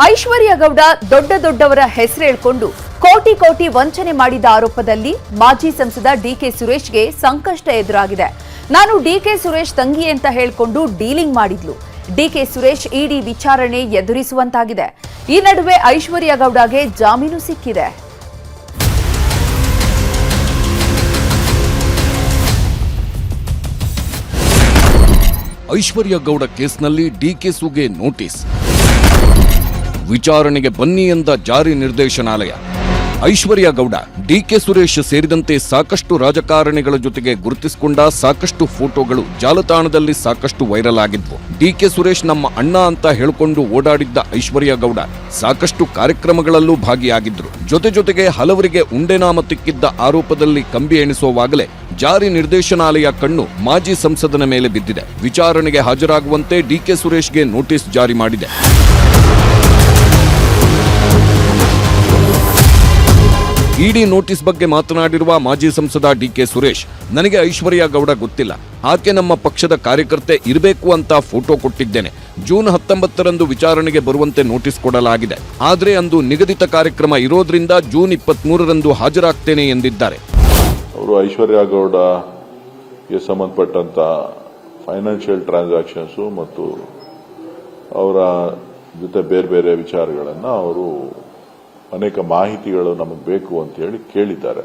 ಐಶ್ವರ್ಯ ಗೌಡ ದೊಡ್ಡವರ ಹೆಸರು ಹೇಳ್ಕೊಂಡು ಕೋಟಿ ವಂಚನೆ ಮಾಡಿದ ಆರೋಪದಲ್ಲಿ ಮಾಜಿ ಸಂಸದ ಡಿಕೆ ಸುರೇಶ್ಗೆ ಸಂಕಷ್ಟ ಎದುರಾಗಿದೆ. ನಾನು ಡಿಕೆ ಸುರೇಶ್ ತಂಗಿ ಅಂತ ಹೇಳ್ಕೊಂಡು ಡೀಲಿಂಗ್ ಮಾಡಿದ್ಲು. ಡಿಕೆ ಸುರೇಶ್ ಇಡಿ ವಿಚಾರಣೆ ಎದುರಿಸುವಂತಾಗಿದೆ. ಈ ನಡುವೆ ಐಶ್ವರ್ಯ ಗೌಡಗೆ ಜಾಮೀನು ಸಿಕ್ಕಿದೆ. ಐಶ್ವರ್ಯ ಗೌಡ ಕೇಸ್ನಲ್ಲಿ ಡಿಕೆಸುಗೆ ನೋಟಿಸ್. ವಿಚಾರಣೆಗೆ ಬನ್ನಿ ಎಂದ ಜಾರಿ ನಿರ್ದೇಶನಾಲಯ. ಐಶ್ವರ್ಯ ಗೌಡ, ಡಿಕೆ ಸುರೇಶ್ ಸೇರಿದಂತೆ ಸಾಕಷ್ಟು ರಾಜಕಾರಣಿಗಳ ಜೊತೆಗೆ ಗುರುತಿಸಿಕೊಂಡ ಸಾಕಷ್ಟು ಫೋಟೋಗಳು ಜಾಲತಾಣದಲ್ಲಿ ಸಾಕಷ್ಟು ವೈರಲ್ ಆಗಿದ್ವು. ಡಿಕೆ ಸುರೇಶ್ ನಮ್ಮ ಅಣ್ಣ ಅಂತ ಹೇಳಿಕೊಂಡು ಓಡಾಡಿದ್ದ ಐಶ್ವರ್ಯ ಗೌಡ ಸಾಕಷ್ಟು ಕಾರ್ಯಕ್ರಮಗಳಲ್ಲೂ ಭಾಗಿಯಾಗಿದ್ರು. ಜೊತೆಗೆ ಹಲವರಿಗೆ ಉಂಡೆನಾಮ ತಿಕ್ಕಿದ್ದ ಆರೋಪದಲ್ಲಿ ಕಂಬಿ ಎಣಿಸುವಾಗಲೇ ಜಾರಿ ನಿರ್ದೇಶನಾಲಯ ಕಣ್ಣು ಮಾಜಿ ಸಂಸದನ ಮೇಲೆ ಬಿದ್ದಿದೆ. ವಿಚಾರಣೆಗೆ ಹಾಜರಾಗುವಂತೆ ಡಿಕೆ ಸುರೇಶ್ಗೆ ನೋಟಿಸ್ ಜಾರಿ ಮಾಡಿದೆ. ಇಡಿ ನೋಟಿಸ್ ಬಗ್ಗೆ ಮಾತನಾಡಿರುವ ಮಾಜಿ ಸಂಸದ ಡಿಕೆ ಸುರೇಶ್, ನನಗೆ ಐಶ್ವರ್ಯ ಗೌಡ ಗೊತ್ತಿಲ್ಲ, ಆಕೆ ನಮ್ಮ ಪಕ್ಷದ ಕಾರ್ಯಕರ್ತೆ ಇರಬೇಕು ಅಂತ ಫೋಟೋ ಕೊಟ್ಟಿದ್ದೇನೆ. ಜೂನ್ 19ರಂದು ವಿಚಾರಣೆಗೆ ಬರುವಂತೆ ನೋಟಿಸ್ ಕೊಡಲಾಗಿದೆ. ಆದರೆ ಅಂದು ನಿಗದಿತ ಕಾರ್ಯಕ್ರಮ ಇರೋದ್ರಿಂದ ಜೂನ್ 23ರಂದು ಹಾಜರಾಗ್ತೇನೆ ಎಂದಿದ್ದಾರೆ. ಅವರು ಐಶ್ವರ್ಯ ಗೌಡಗೆ ಸಂಬಂಧಪಟ್ಟಂತ ಫೈನಾನ್ಷಿಯಲ್ ಟ್ರಾನ್ಸಾಕ್ಷನ್ಸ್ ಮತ್ತು ಅವರ ಜೊತೆ ಬೇರೆ ವಿಚಾರಗಳನ್ನು ಅವರು ಅನೇಕ ಮಾಹಿತಿಗಳು ನಮಗೆ ಬೇಕು ಅಂತ ಹೇಳಿ ಕೇಳಿದ್ದಾರೆ.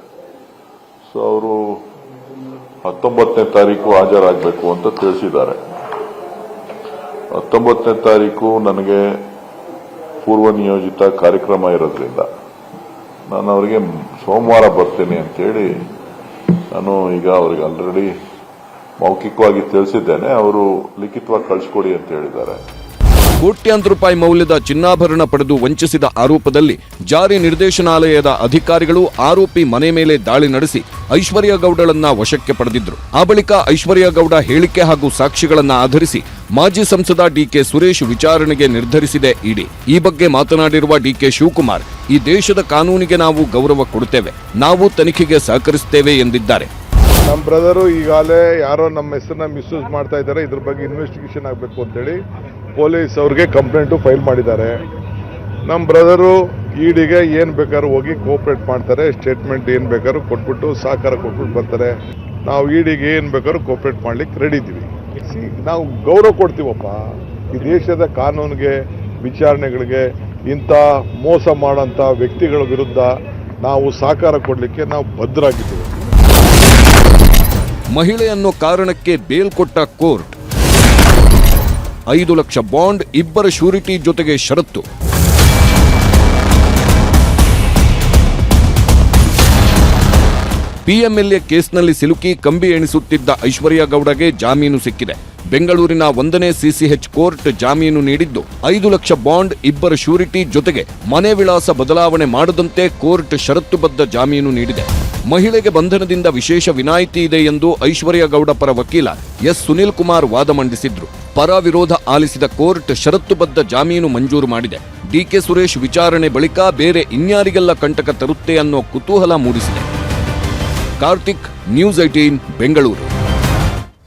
ಸೊ ಅವರು 19ನೇ ತಾರೀಕು ಹಾಜರಾಗಬೇಕು ಅಂತ ತಿಳಿಸಿದ್ದಾರೆ. 19ನೇ ತಾರೀಕು ನನಗೆ ಪೂರ್ವ ನಿಯೋಜಿತ ಕಾರ್ಯಕ್ರಮ ಇರೋದ್ರಿಂದ ನಾನು ಅವರಿಗೆ ಸೋಮವಾರ ಬರ್ತೇನೆ ಅಂತೇಳಿ ನಾನು ಈಗ ಅವರಿಗೆ ಆಲ್ರೆಡಿ ಮೌಖಿಕವಾಗಿ ತಿಳಿಸಿದ್ದೇನೆ. ಅವರು ಲಿಖಿತವಾಗಿ ಕಳಿಸ್ಕೊಡಿ ಅಂತ ಹೇಳಿದ್ದಾರೆ. ಕೋಟ್ಯಾಂತರ ರೂಪಾಯಿ ಮೌಲ್ಯದ ಚಿನ್ನಾಭರಣ ಪಡೆದು ವಂಚಿಸಿದ ಆರೋಪದಲ್ಲಿ ಜಾರಿ ನಿರ್ದೇಶನಾಲಯದ ಅಧಿಕಾರಿಗಳು ಆರೋಪಿ ಮನೆ ಮೇಲೆ ದಾಳಿ ನಡೆಸಿ ಐಶ್ವರ್ಯ ಗೌಡಳನ್ನ ವಶಕ್ಕೆ ಪಡೆದಿದ್ರು. ಆ ಬಳಿಕ ಐಶ್ವರ್ಯ ಗೌಡ ಹೇಳಿಕೆ ಹಾಗೂ ಸಾಕ್ಷಿಗಳನ್ನ ಆಧರಿಸಿ ಮಾಜಿ ಸಂಸದ ಡಿಕೆ ಸುರೇಶ್ ವಿಚಾರಣೆಗೆ ನಿರ್ಧರಿಸಿದೆ ಇಡಿ. ಈ ಬಗ್ಗೆ ಮಾತನಾಡಿರುವ ಡಿಕೆ ಶಿವಕುಮಾರ್, ಈ ದೇಶದ ಕಾನೂನಿಗೆ ನಾವು ಗೌರವ ಕೊಡುತ್ತೇವೆ, ನಾವು ತನಿಖೆಗೆ ಸಹಕರಿಸುತ್ತೇವೆ ಎಂದಿದ್ದಾರೆ. ನಮ್ಮ ಬ್ರದರು ಈಗಾಗಲೇ ಯಾರೋ ನಮ್ಮ ಹೆಸರನ್ನ ಮಿಸ್ಯೂಸ್ ಮಾಡ್ತಾ ಇದ್ದಾರೆ, ಇದ್ರ ಬಗ್ಗೆ ಇನ್ವೆಸ್ಟಿಗೇಷನ್ ಆಗಬೇಕು ಅಂತೇಳಿ ಪೊಲೀಸ್ ಅವ್ರಿಗೆ ಕಂಪ್ಲೇಂಟು ಫೈಲ್ ಮಾಡಿದ್ದಾರೆ. ನಮ್ಮ ಬ್ರದರು ಇಡಿಗೆ ಏನು ಬೇಕಾದ್ರೂ ಹೋಗಿ ಕೋಆಪರೇಟ್ ಮಾಡ್ತಾರೆ, ಸ್ಟೇಟ್ಮೆಂಟ್ ಏನು ಬೇಕಾದ್ರೂ ಕೊಟ್ಬಿಟ್ಟು ಸಹಕಾರ ಕೊಟ್ಬಿಟ್ಟು ಬರ್ತಾರೆ. ನಾವು ಇಡಿಗೆ ಏನು ಬೇಕಾದ್ರೂ ಕೋಆಪರೇಟ್ ಮಾಡ್ಲಿಕ್ಕೆ ರೆಡಿ ಇದ್ದೀವಿ. ನಾವು ಗೌರವ ಕೊಡ್ತೀವಪ್ಪ. ಈ ದೇಶದ ಕಾನೂನಿಗೆ, ವಿಚಾರಣೆಗಳಿಗೆ ಇಂಥ ಮೋಸ ಮಾಡೋಂಥ ವ್ಯಕ್ತಿಗಳ ವಿರುದ್ಧ ನಾವು ಸಹಕಾರ ಕೊಡಲಿಕ್ಕೆ ನಾವು ಬದ್ಧರಾಗಿದ್ದೀವಿ. ಮಹಿಳೆಯನ್ನು ಕಾರಣಕ್ಕೆ ಬೇಲ್ ಕೊಟ್ಟ ಕೋರ್ಟ್. 5 ಲಕ್ಷ ಬಾಂಡ್, ಇಬ್ಬರ ಶ್ಯೂರಿಟಿ ಜೊತೆಗೆ ಷರತ್ತು. ಪಿಎಂಎಲ್ಎ ಕೇಸ್ನಲ್ಲಿ ಸಿಲುಕಿ ಕಂಬಿ ಎಣಿಸುತ್ತಿದ್ದ ಐಶ್ವರ್ಯ ಗೌಡಗೆ ಜಾಮೀನು ಸಿಕ್ಕಿದೆ. ಬೆಂಗಳೂರಿನ 1ನೇ ಸಿಸಿಎಚ್ ಕೋರ್ಟ್ ಜಾಮೀನು ನೀಡಿದ್ದು 5 ಲಕ್ಷ ಬಾಂಡ್, ಇಬ್ಬರ ಶ್ಯೂರಿಟಿ ಜೊತೆಗೆ ಮನೆ ವಿಳಾಸ ಬದಲಾವಣೆ ಮಾಡದಂತೆ ಕೋರ್ಟ್ ಷರತ್ತುಬದ್ಧ ಜಾಮೀನು ನೀಡಿದೆ. ಮಹಿಳೆಗೆ ಬಂಧನದಿಂದ ವಿಶೇಷ ವಿನಾಯಿತಿ ಇದೆ ಎಂದು ಐಶ್ವರ್ಯ ಗೌಡ ಪರ ವಕೀಲ ಎಸ್ ಸುನಿಲ್ ಕುಮಾರ್ ವಾದ ಮಂಡಿಸಿದ್ರು. ಪರ ವಿರೋಧ ಆಲಿಸಿದ ಕೋರ್ಟ್ ಷರತ್ತುಬದ್ಧ ಜಾಮೀನು ಮಂಜೂರು ಮಾಡಿದೆ. ಡಿಕೆ ಸುರೇಶ್ ವಿಚಾರಣೆ ಬಳಿಕ ಬೇರೆ ಇನ್ಯಾರಿಗೆಲ್ಲ ಕಂಟಕ ತರುತ್ತೆ ಅನ್ನೋ ಕುತೂಹಲ ಮೂಡಿಸಿದೆ. ಕಾರ್ತಿಕ್, ನ್ಯೂಸ್ 18, ಬೆಂಗಳೂರು.